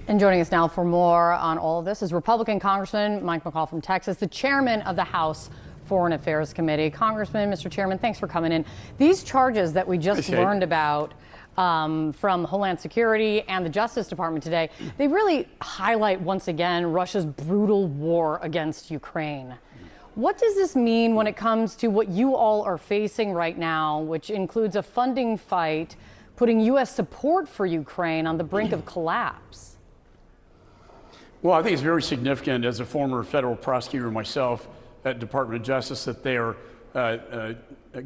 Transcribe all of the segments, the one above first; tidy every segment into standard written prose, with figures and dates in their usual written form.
And joining us now for more on all of this is Republican Congressman Mike McCaul from Texas, the chairman of the House Foreign Affairs Committee. Congressman, Mr. Chairman, thanks for coming in. These charges that we just learned about from Homeland Security and the Justice Department today, they really highlight once again Russia's brutal war against Ukraine. What does this mean when it comes to what you all are facing right now, which includes a funding fight, putting U.S. support for Ukraine on the brink of collapse? Well, I think it's very significant as a former federal prosecutor myself at Department of Justice that they are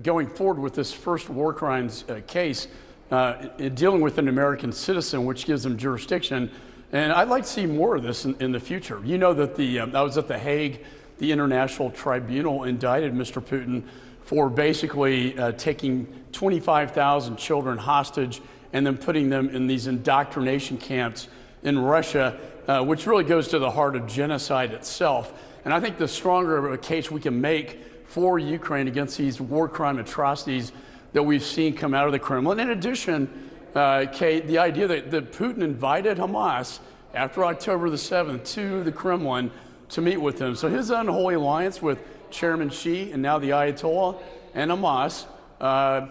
going forward with this first war crimes case dealing with an American citizen, which gives them jurisdiction. And I'd like to see more of this in the future. You know that I was at The Hague. The International Tribunal indicted Mr. Putin for basically taking 25,000 children hostage and then putting them in these indoctrination camps in Russia, which really goes to the heart of genocide itself. And I think the stronger of a case we can make for Ukraine against these war crime atrocities that we've seen come out of the Kremlin. In addition, Kate, the idea that Putin invited Hamas after October the 7th to the Kremlin to meet with him. So his unholy alliance with Chairman Xi and now the Ayatollah and Hamas,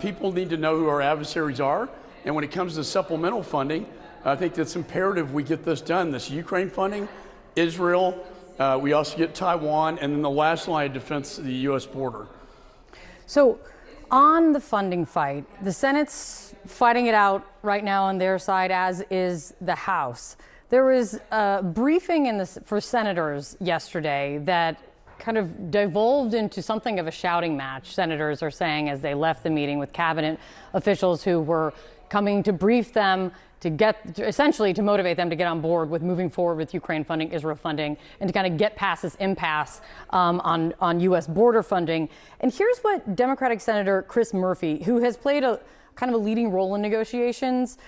people need to know who our adversaries are. And when it comes to supplemental funding, I think it's imperative we get this done. This Ukraine funding, Israel, we also get Taiwan, and then the last line of defense, the U.S. border. So on the funding fight, the Senate's fighting it out right now on their side, as is the House. There was a briefing for senators yesterday that kind of devolved into something of a shouting match, senators are saying, as they left the meeting with cabinet officials who were coming to brief them essentially to motivate them to get on board with moving forward with Ukraine funding, Israel funding, and to kind of get past this impasse on U.S. border funding. And here's what Democratic Senator Chris Murphy, who has played a kind of a leading role in negotiations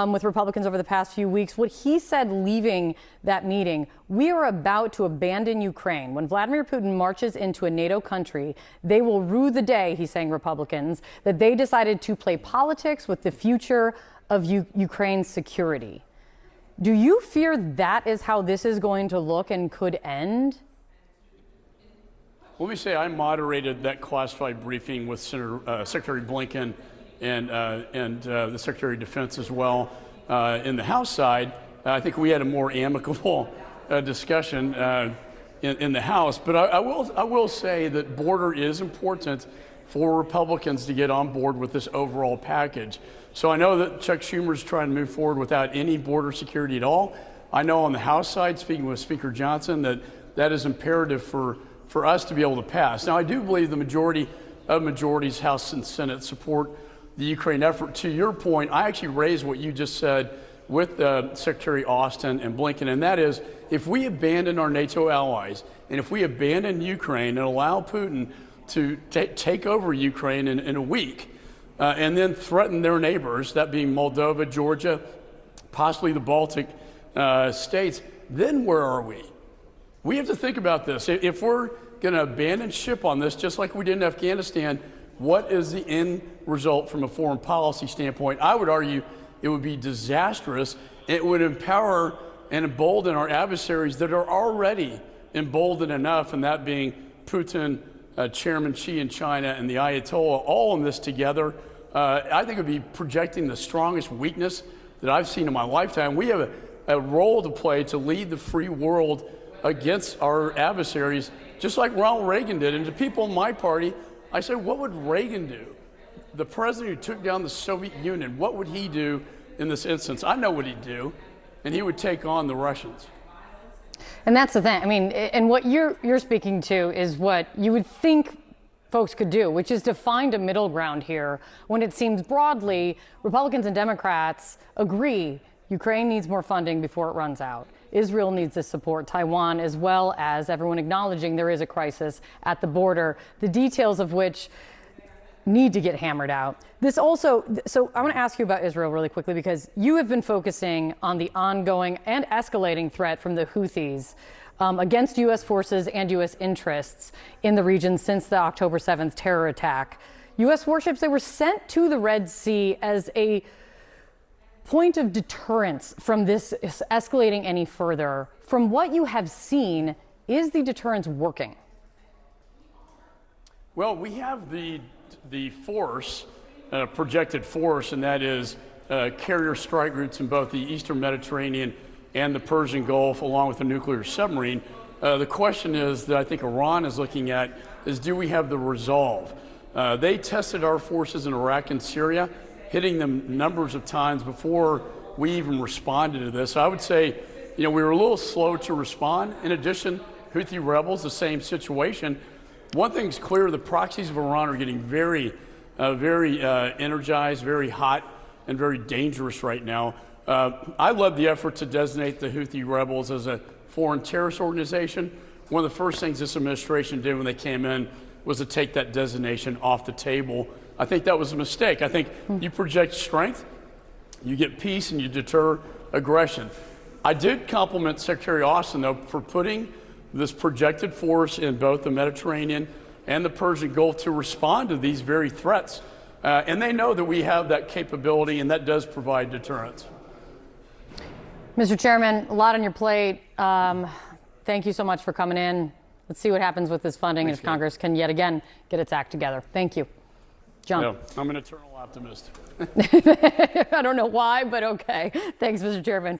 with Republicans over the past few weeks, what he said leaving that meeting: "We are about to abandon Ukraine. When Vladimir Putin marches into a NATO country, they will rue the day," he's saying, Republicans, "that they decided to play politics with the future of Ukraine's security." Do you fear that is how this is going to look and could end? Let me say I moderated that classified briefing with Secretary Blinken and the Secretary of Defense as well. In the House side, I think we had a more amicable discussion in the House. But I will say that border is important for Republicans to get on board with this overall package. So I know that Chuck Schumer's trying to move forward without any border security at all. I know on the House side, speaking with Speaker Johnson, that is imperative for us to be able to pass. Now, I do believe the majority of majorities, House and Senate, support the Ukraine effort. To your point, I actually raised what you just said with Secretary Austin and Blinken, and that is, if we abandon our NATO allies, and if we abandon Ukraine and allow Putin to take over Ukraine in a week, and then threaten their neighbors, that being Moldova, Georgia, possibly the Baltic states, then where are we? We have to think about this. If we're going to abandon ship on this, just like we did in Afghanistan, what is the end result from a foreign policy standpoint? I would argue it would be disastrous. It would empower and embolden our adversaries that are already emboldened enough, and that being Putin, Chairman Xi in China, and the Ayatollah, all in this together. I think it would be projecting the strongest weakness that I've seen in my lifetime. We have a role to play to lead the free world against our adversaries, just like Ronald Reagan did. And to people in my party, I say, what would Reagan do? The president who took down the Soviet Union, what would he do in this instance? I know what he'd do, and he would take on the Russians. And that's the thing. I mean, and what you're speaking to is what you would think folks could do, which is to find a middle ground here when it seems broadly Republicans and Democrats agree Ukraine needs more funding before it runs out. Israel needs this support, Taiwan, as well as everyone acknowledging there is a crisis at the border, the details of which need to get hammered out. So I want to ask you about Israel really quickly, because you have been focusing on the ongoing and escalating threat from the Houthis against U.S. forces and U.S. interests in the region since the October 7th terror attack. U.S. warships, they were sent to the Red Sea as a point of deterrence from this escalating any further? From what you have seen, is the deterrence working? Well, we have the force, projected force, and that is carrier strike routes in both the Eastern Mediterranean and the Persian Gulf, along with a nuclear submarine. The question is that I think Iran is looking at is, do we have the resolve? They tested our forces in Iraq and Syria, hitting them numbers of times before we even responded to this. So I would say, we were a little slow to respond. In addition, Houthi rebels, the same situation. One thing's clear, the proxies of Iran are getting very energized, very hot, and very dangerous right now. I led the effort to designate the Houthi rebels as a foreign terrorist organization. One of the first things this administration did when they came in was to take that designation off the table. I think that was a mistake. I think you project strength, you get peace, and you deter aggression. I did compliment Secretary Austin, though, for putting this projected force in both the Mediterranean and the Persian Gulf to respond to these very threats. And they know that we have that capability, and that does provide deterrence. Mr. Chairman, a lot on your plate. Thank you so much for coming in. Let's see what happens with this funding. Thanks, and if Congress can yet again get its act together. Thank you. John. No, I'm an eternal optimist. I don't know why, but okay. Thanks, Mr. Chairman.